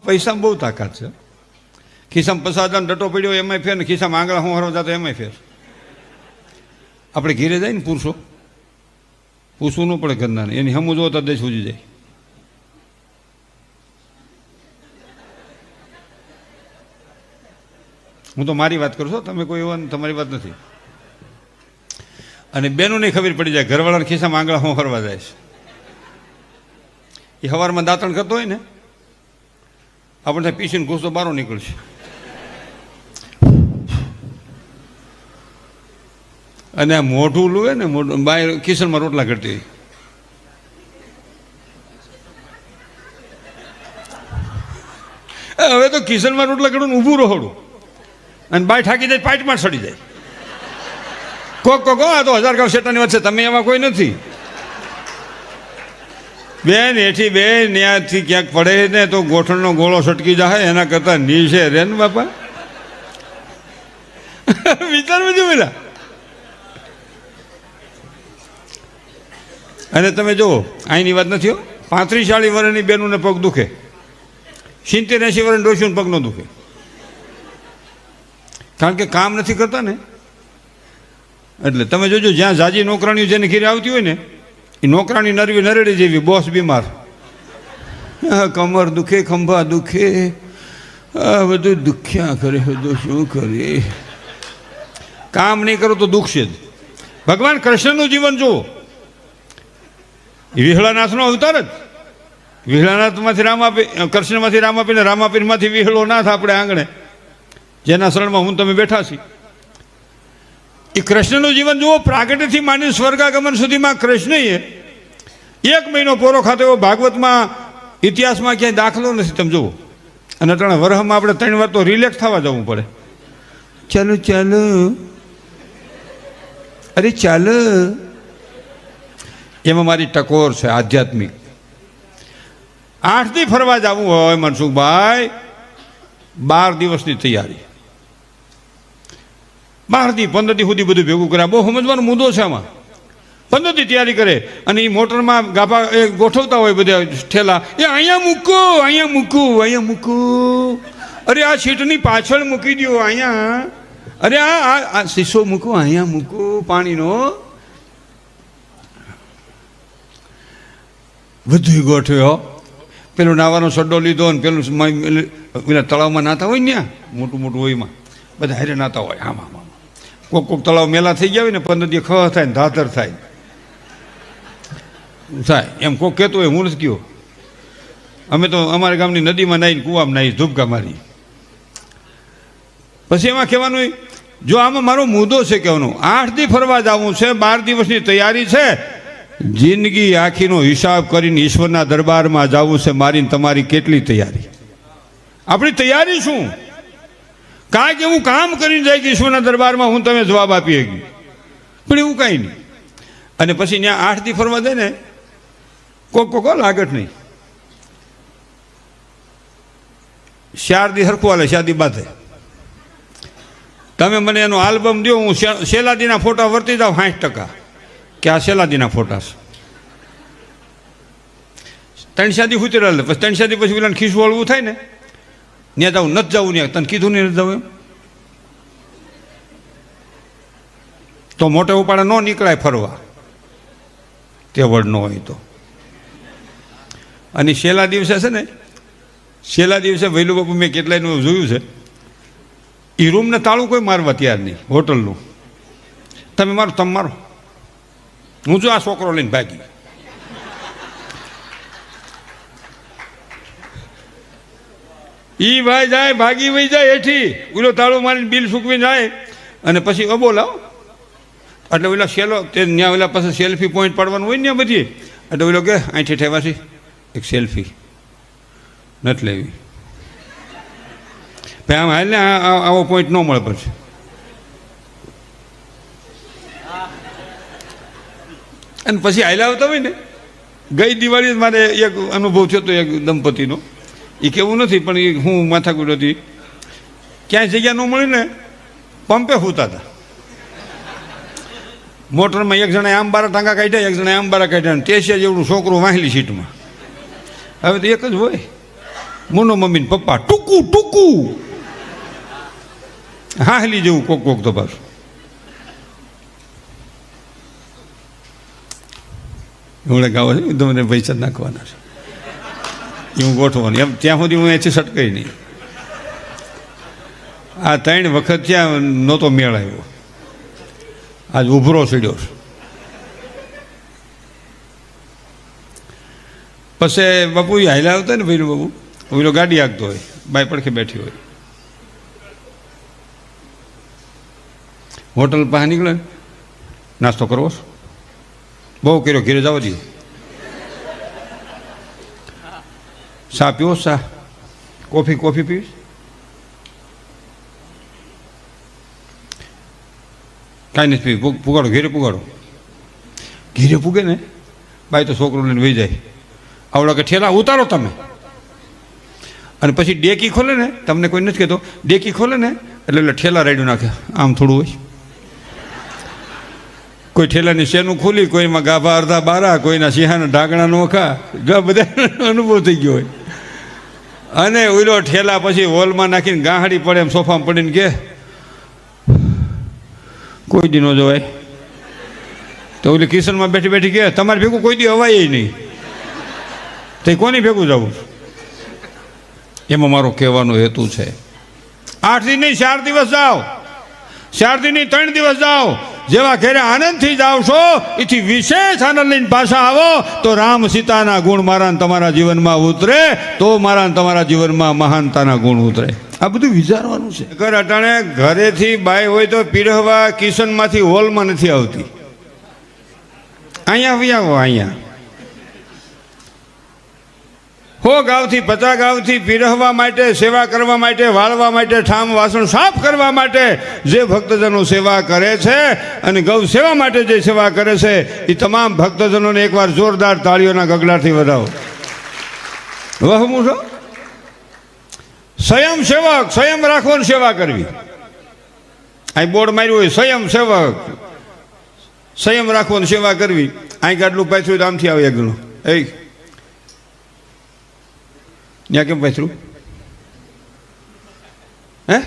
પૈસામાં બહુ તાકાત છે. ખિસ્સામાં 50,000 ડટો પડ્યો એમાંય ફેર ને ખિસ્સામાં આંગળા હું હરવા જતો એમાંય ફેર. આપણે ઘીરે જાય ને પુરુષો, પૂછવું ન પડે ઘરના એની હમું જો તો દેશ ઉજી જાય. હું તો મારી વાત કરું છું, તમે કોઈ એવા તમારી વાત નથી. અને બેનું નહીં ખબર પડી જાય ઘરવાળાના ખિસ્સામાં આંગળા હું હરવા જાય છે. એ સવારમાં દાંતણ કરતો હોય ને આપણે પીસીને ઘૂસતો બારો નીકળશે. અને આ મોઢું લુએ ને મોઢું બાય કિચનમાં રોટલા કરતી હોય. હવે તો કિચનમાં રોટલા કરું ને ઊભું રહોડું અને બાય ઠાકી જાય પાઇટમાં સડી જાય. કોક આ તો 1000 ગાવ શેતાની વાત છે, તમે એમાં કોઈ નથી. બેન એથી બે ત્યાંથી ક્યાંક પડે ને તો ગોઠણનો ગોળો છટકી જાય એના કરતા નીચે રે ને બાપા. વિચારવું જો પેલા. અને તમે જુઓ અહીંની વાત નથી હો, 35-40 વર્ષની બેનોને પગ દુખે, 70-80 વર્ષની ડોશીઓને પગ ન દુખે, કારણ કે કામ નથી કરતા ને. એટલે તમે જોજો જ્યાં જાજી નોકરાણીઓ જેને ઘેરે આવતી હોય ને એ નોકરાણી નરવી નરેડી જેવી, બોસ બીમાર, કમર દુખે, ખંભા દુખે, બધું દુખ્યા કરે, બધું શું કરે. કામ નહીં કરો તો દુખશે જ. ભગવાન કૃષ્ણનું જીવન જુઓ, વિહળાનાથનો અવતાર જ. વિહળાનાથમાંથી રામ આપી, કૃષ્ણમાંથી રામ આપીને રામાપીરમાંથી વિહળો નાથ આપણે આંગણે જેના શરણમાં હું તમે બેઠા છીએ. એ કૃષ્ણનું જીવન જુઓ, પ્રાગટ્યથી માંડી સ્વર્ગાગમન સુધીમાં કૃષ્ણએ 1 મહિનો પોરો ખાતો એવો ભાગવતમાં ઇતિહાસમાં ક્યાંય દાખલો નથી. તમે જુઓ. અને ત્રણ વરહમાં આપણે 3 વાર તો રિલેક્સ થવા જવું પડે. ચાલો ચાલો, અરે ચાલો. એમાં મારી ટકોર છે આધ્યાત્મિક. 8 દી ફરવા જવું હોય મનસુખભાઈ, 12 દિવસની તૈયારી. 12 દી 15 દી સુધી બધું ભેગું કર્યા. બહુ સમજવાનો મુદ્દો છે આમાં. 15 દી તૈયારી કરે અને એ મોટરમાં ગાભા એ ગોઠવતા હોય બધા ઠેલા, એ અહીંયા મૂકો, અહીંયા મૂકો, અહીંયા મૂકો, અરે આ સીટની પાછળ મૂકી દો, અહીંયા, અરે આ શીશો મૂકો, અહીંયા મૂકો પાણીનો. બધું ગોઠવ્યો. પેલું નાવાનો સડ્ડો લીધો ને પેલું પેલા તળાવમાં નાતા હોય ને મોટું મોટું હોય એમાં બધા હારે નાતા હોય. આમ આમ કોક તળાવ મેલા થઈ ગયા હોય ને 15 દી ખ થાય ને ધાતર થાય એમ કોક કહેતું હોય. હું નથી ગયો, અમે તો અમારા ગામની નદીમાં નાહીને કૂવામાં નાહી ધૂપકા મારી. પછી એમાં કહેવાનું, જો આમાં મારો મુદ્દો છે કહેવાનો, 8 દી ફરવા જવું છે, 12 દિવસની તૈયારી છે, જિંદગી આખીનો હિસાબ કરીને ઈશ્વરના દરબારમાં જવું છે. મારી તમારી કેટલી તૈયારી? આપણી તૈયારી શું? કાંઈક એવું કામ કરીને જાય કે ઈશ્વરના દરબારમાં હું તમે જવાબ આપી શકી, પણ એવું કાંઈ નહીં. અને પછી ત્યાં 8 દી ફરવા દે ને કોક લાગત નહીં. 4 દી હરખું હાલે, 4 દી બાંધે. તમે મને એનો આલ્બમ દો, હું શેલાદીના ફોટા વર્તી જાઉં 60% કે આ શેલાદીના ફોટા છે. 3 દી સુધી રહે, પછી 3 દી પછી પેલા ખીસું હળવું થાય ને ત્યાં જવું નથી જવું, ત્યાં તને કીધું નહીં નથી જવું એમ તો મોટે ઉપાડે ન નીકળાય ફરવા, તેવડ ન હોય તો. અને છેલ્લા દિવસે છે ને, છેલ્લા દિવસે વહેલું બાપુ મેં કેટલાયનું જોયું છે, એ રૂમને તાળું કોઈ મારવા તૈયાર નહીં હોટલનું. તમે મારો, તમે મારો, હું જો આ છોકરો લઈને ભાગી. ઈ ભાઈ જાય ભાગી વહી જાય એઠી, ઓલો તાળું મારીને બિલ સૂકવી જાય અને પછી અબો લાવો. એટલે ઓલા સેલો તે ત્યાં ઓલા પાસે સેલ્ફી પોઈન્ટ પાડવાનું હોય ને બધી, એટલે ઓલો કે અહીંથી ઠેવાથી એક સેલ્ફી નથી લેવી. ભાઈ આમ હાલ ને આવો પોઈન્ટ ન મળે પછી. અને પછી હાલ્યા આવતા હોય ને, ગઈ દિવાળી મારે એક અનુભવ થયો હતો એક દંપતીનો. એ કેવું નથી પણ એ હું માથાકૂટ હતી, ક્યાંય જગ્યા ન મળી ને પંપે સૂતા હતા. મોટરમાં એક જણા આમ બારા ટાંગા કાઢ્યા, એક જણા આમ બારા કાઢ્યા, ટેસિયા જેવડું છોકરું વાહેલી સીટમાં. હવે તો એક જ હોય, મોનો મમ્મી ને પપ્પા ટૂંકું ટૂંકું હાહલી જેવું કોક કોક તો પાછું. એવડે ગાવો છે તમને પૈસા નાખવાના છે એ હું ગોઠવાનું એમ ત્યાં સુધી હું અહીંથી સટકાઈ નહીં. આ 3 વખત ત્યાં નહોતો મેળ આવ્યો, આજ ઉભરો ચડ્યો છે. પછી બાપુ એ હાલ્યા આવતા ને ભાઈ બાબુ ઓલો ગાડી આગતો હોય, બાઈ પડખે બેઠી હોય, હોટલ પાસે નીકળે નાસ્તો કરવો બહુ કર્યો ઘેરે જવા દઈએ, ચા પીવો ચા, કોફી પીવીશ, કાંઈ નથી પીવી, પુગાડો ઘેરે પુગાડો. ઘેરે પૂગે ને બાઈ તો છોકરો લઈને વહી જાય, આવડા કે ઠેલા ઉતારો તમે. અને પછી ડેકી ખોલે ને, તમને કોઈ નથી કહેતો, ડેકી ખોલે ને એટલે ઠેલા રાડ્યું નાખે, આમ થોડું હોય. કોઈ ઠેલાની શેનું ખોલી, કોઈમાં ગાભા અડધા બારા, કોઈના સિંહાના ઢાંકણા નોખા, બધા અનુભવ થઈ ગયો હોય. અને ઓલો ઠેલા પછી હોલમાં નાખીને ગાંહડી પડે એમ સોફામાં પડીને કે કોઈ દી ન જવાય. તો ઓલી કિચનમાં બેઠી બેઠી કે તમારે ભેગું કોઈ દી અવાય નહીં, તો કોની ભેગું જવું? એમાં મારો કહેવાનો હેતુ છે 8 દી નહીં 4 દિવસ જાઓ, 4 દી નહીં 3 દિવસ જાઓ, જેવા ઘેરે આનંદથી જાઓ છો એથી વિશેષ આનંદ લઈને પાછા આવો તો રામ સીતાના ગુણ મારા તમારા જીવનમાં ઉતરે, તો મારા તમારા જીવનમાં મહાનતાના ગુણ ઉતરે. આ બધું વિચારવાનું છે. અગર અટાણે ઘરેથી બાઈ હોય તો પીરહવા કિચનમાંથી હોલમાં નથી આવતી, અહીંયા આવી આવો, અહીંયા 100 ગાંવથી 50 ગાંવથી પીરહવા માટે, સેવા કરવા માટે, વાળવા માટે, ઠામ વાસણ સાફ કરવા માટે જે ભક્તજનો સેવા કરે છે અને ગૌ સેવા માટે જે સેવા કરે છે એ તમામ ભક્તજનોને એકવાર જોરદાર તાળીઓના ગગડાટથી વધાવો. વહમું છો સ્વયં સેવક, સંયમ રાખવો ને સેવા કરવી. અહીં બોર્ડ માર્યું હોય સ્વયં સેવક, સંયમ રાખવો ને સેવા કરવી. અહીં ગાડલું પાછું તો આમથી આવે એકલું એ ત્યાં કેમ પાથરું? હે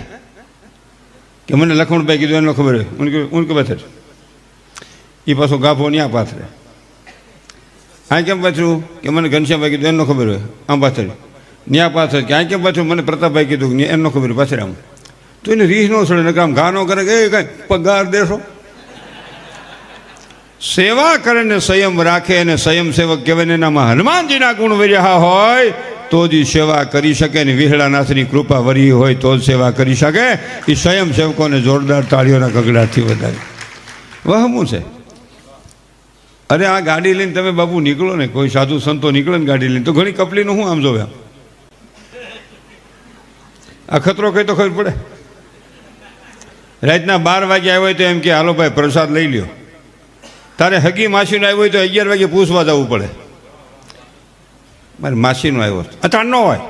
કે મને લખમણભાઈ કીધું એનો ખબર હોય, ઊન કે પાથર એ પાછો ગાભો ત્યાં પાથરે. આ કેમ પાથરું? કે મને ઘનશ્યામભાઈ કીધું એનો ખબર હોય, આમ પાથર ત્યાં પાથર. કે આ કેમ પાછું? મને પ્રતાપભાઈ કીધું એનો ખબર હોય, પાછળ આમ. તો એને રીહ ન છોડે ને કામ ઘા ન કરે કે કાંઈ પગાર દેશો. સેવા કરે ને સંયમ રાખે અને સંયમ સેવક કહેવાય ને એનામાં હનુમાનજીના ગુણ વર્યા હોય તો જ સેવા કરી શકે ને વિહળાનાથની કૃપા વરી હોય તો જ સેવા કરી શકે. એ સ્વયં સેવકોને જોરદાર તાળીઓના ગગડાથી વધારે વહમું છે. અરે આ ગાડી લઈને તમે બાપુ નીકળો ને, કોઈ સાધુ સંતો નીકળે ને ગાડી લઈને તો ઘણી કપલીનું હું આમ જોવે, આ ખતરો કઈ તો ખબર પડે. રાતના 12 વાગે આવ્યો હોય તો એમ કે હાલો ભાઈ પ્રસાદ લઈ લ્યો. તારે હગી માસીનો આવ્યો હોય તો 11 વાગે પૂછવા જવું પડે, મારી માસીનો આવ્યો અચાણ ન હોય.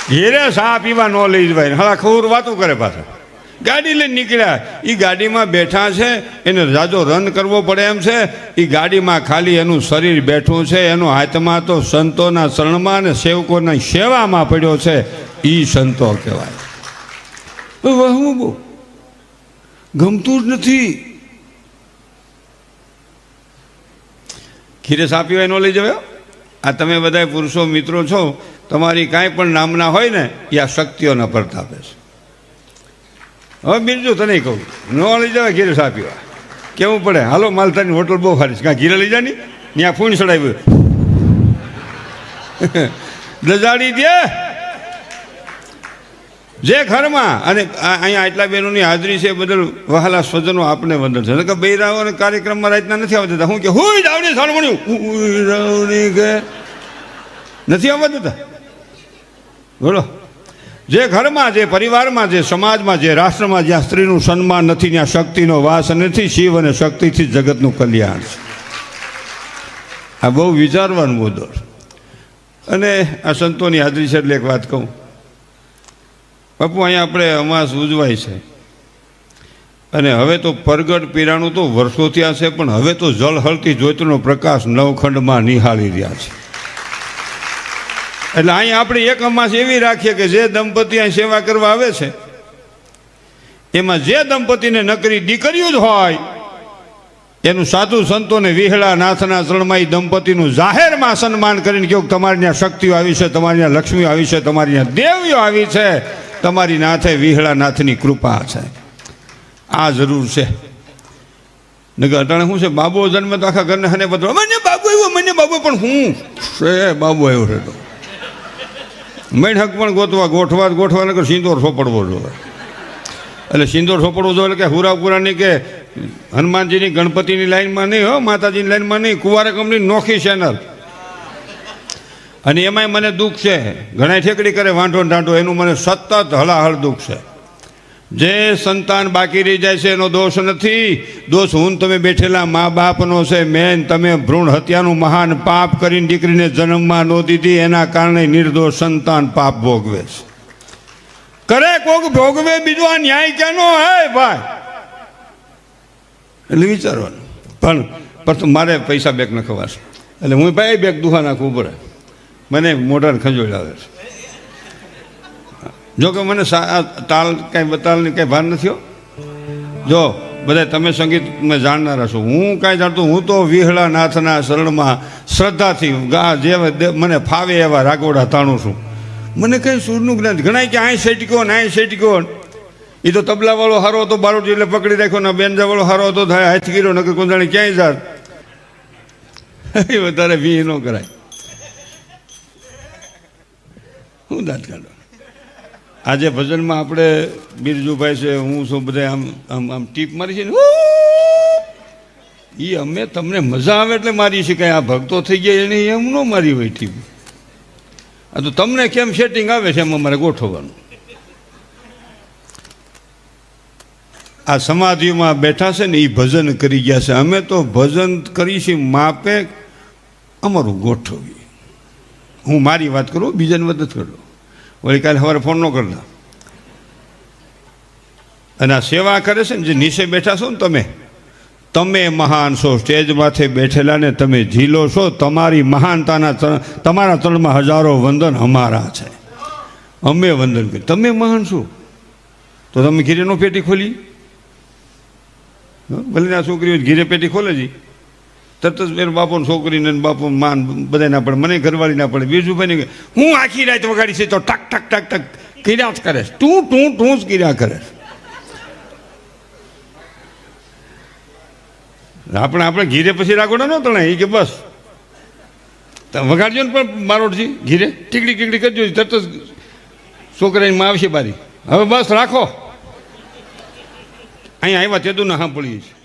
ઘેરે ચા પીવા ન લઈ જવાય, હા ખબર વાતું કરે પાછા. ગાડી લઈને નીકળ્યા, એ ગાડીમાં બેઠા છે, એને જાજો રન કરવો પડે એમ છે. એ ગાડીમાં ખાલી એનું શરીર બેઠું છે, એનો હાથમાં તો સંતોના શરણમાં અને સેવકોના સેવામાં પડ્યો છે. એ સંતો કહેવાય. વહવું બહુ ગમતું જ નથી. ખીરે સાપી હોય ન લઈ જવાય. આ તમે બધા પુરુષો મિત્રો છો, તમારી કાંઈ પણ નામના હોય ને એ આ શક્તિઓના પ્રતાપે છે. હવે બીજું તને કહું, ન લઈ જવાય ઘીરે સાપીવા, કેવું પડે હાલો માલધાની હોટલ બહુ સારી છે, કાં ઘીરે લઈ જાની ત્યાં ફૂણ ચડાવ્યું દજાડી દે જે ઘરમાં. અને અહીંયા આટલા બહેનોની હાજરી છે બદલ વહાલા સ્વજનો આપને વંદન છે. કે બૈરાઓને કાર્યક્રમમાં રાતના નથી આવવા દેતા. હું કે હું જાવડી સાલમણ્યું કે નથી આવવા દેતા. બોલો, જે ઘરમાં, જે પરિવારમાં, જે સમાજમાં, જે રાષ્ટ્રમાં જ્યાં સ્ત્રીનું સન્માન નથી ત્યાં શક્તિનો વાસ નથી. શિવ અને શક્તિથી જગતનું કલ્યાણ છે. આ બહુ વિચારવાનો મુદ્દો છે. અને આ સંતોની હાજરી છે એટલે એક વાત કહું બાપુ, અહીંયા આપણે અમાસ ઉજવાય છે અને હવે તો પરગટ પીરાણું તો વર્ષો થયા છે, પણ હવે તો જળહળતી જ્યોતિનો પ્રકાશ નવખંડમાં નિહાળી રહ્યા છે. એટલે અહીં આપણે એક અમાસ એવી રાખીએ કે જે દંપતી અહીં સેવા કરવા આવે છે એમાં જે દંપતીને નકરી દીકરીઓ જ હોય એનું સાધુ સંતોને વિહળા નાથના ચરણમાં એ દંપતીનું જાહેરમાં સન્માન કરીને કહ્યું તમારી ત્યાં શક્તિઓ આવી છે, તમારી ત્યાં લક્ષ્મીઓ આવી છે, તમારી ત્યાં દેવીઓ આવી છે, તમારી નાથે વિહળા નાથની કૃપા છે. આ જરૂર છે. નકર અટાણે શું છે, બાબો જન્મે તો આખા ઘરને હને બદલો મને બાબુ આવ્યો, મને બાબુ, પણ હું છે બાબુ આવ્યો છે તો મેઢક પણ ગોઠવા નકર સિંદોર સોપડવો જોઈએ. એટલે સિંદોર સોપડવો જોઈએ એટલે કે હુરાપુરાની કે હનુમાનજીની ગણપતિની લાઈનમાં નહીં, હો માતાજીની લાઈનમાં નહીં, કુંવારે કંપની નોખી ચેનલ. અને એમાંય મને દુઃખ છે, ઘણા ઠેકડી કરે વાંઢો ઢાંઢો, એનું મને સતત હળાહળ દુઃખ છે. જે સંતાન બાકી રહી જાય છે એનો દોષ નથી, દોષ હું તમે બેઠેલા મા બાપનો છે. મેન તમે ભ્રૂણ હત્યાનું મહાન પાપ કરીને દીકરીને જન્મમાં ન દીધી, એના કારણે નિર્દોષ સંતાન પાપ ભોગવે છે. કરે કોક ભોગવે, બીજો આ ન્યાય ક્યાંનો હે ભાઈ? એટલે વિચારવાનું. પણ મારે પૈસા બેગ ન ખવાશે એટલે હું ભાઈ બેગ દુહા નાખવું પડે, મને મોઢાને ખંજોળ આવે છે. જો કે મને તાલ કાંઈ બતાલની કાંઈ ભાન નથી હો. જો બધા તમે સંગીતમાં જાણનારા છો, હું કાંઈ જાણતો, હું તો વિહળા નાથના શરણમાં શ્રદ્ધાથી જે મને ફાવે એવા રાગોડા તાણું છું. મને કંઈ સૂરનું જ્ઞાન ઘણા કે અહીં સેટક્યો ને અહીં સેટક્યો. એ તો તબલાવાળો હારો હતો, બારોટી એટલે પકડી રાખ્યો ને બેનજાવાળો હારો હતો, થાય હાથ ગીરો નકર કોંદાણી ક્યાંય જાત. એ વધારે વી ન કરાય. હું દાંત કાઢો. આજે ભજનમાં આપણે બિરજુભાઈ છે, હું છું, બધા આમ આમ આમ ટીપ મારી છે ને, એ અમે તમને મજા આવે એટલે મારી છે. કાંઈ આ ભક્તો થઈ ગયા એને એમ ન મારી હોય ટીપ. આ તો તમને કેમ સેટિંગ આવે છે એમ અમારે ગોઠવવાનું. આ સમાધિમાં બેઠા છે ને એ ભજન કરી ગયા છે, અમે તો ભજન કરીશું માપે અમારું ગોઠવીએ. હું મારી વાત કરું, બીજાની વાત નથી કરતો. વળી કાલે સવારે ફોન ન કરતા. અને આ સેવા કરે છે ને જે નીચે બેઠા છો ને તમે મહાન છો. સ્ટેજ માથે બેઠેલા ને તમે ઝીલો છો. તમારી મહાનતાના તમારા ચરણમાં હજારો વંદન અમારા છે, અમે વંદન કરીએ. તમે મહાન છો તો તમે ઘીરેનો પેટી ખોલી, ભલે આ છોકરીઓ ઘીરે પેટી ખોલે છે, તરત જ એનો બાપો છોકરીને બાપો માન બધા ના પડે, મને ઘરવાળી ના પડે. બીજું ભાઈ હું આખી રાત વગાડી છે તો ટક ટક ટક ટક કર્યા જ કરે, તું જ કર્યા કરે. આપણે ઘીરે પછી રાખોડા ન તણાય એ કે બસ વગાડજો ને પણ બારોટજી ઘીરે ટીકડી ટીકડી કરજો, તરત જ છોકરાની માં આવશે બારી. હવે બસ રાખો. અહીંયા આવ્યા તેદું ના સાંભળીએ છીએ.